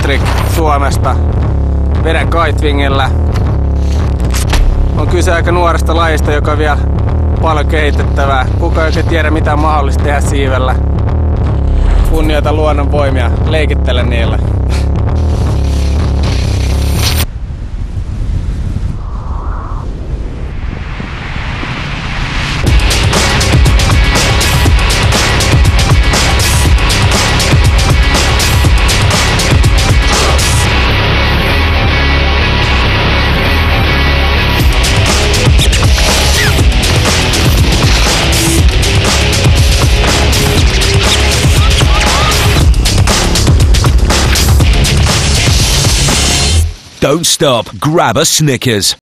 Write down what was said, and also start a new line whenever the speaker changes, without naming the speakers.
Patrick Suomesta. Vedän kitewingillä. On kyse aika nuoresta lajista, joka on vielä paljon kehitettävää. Kuka ei oikein tiedä, mitä on mahdollista tehdä siivellä. Kunnioita luonnon voimia, leikittele niillä.
Don't stop, grab a Snickers.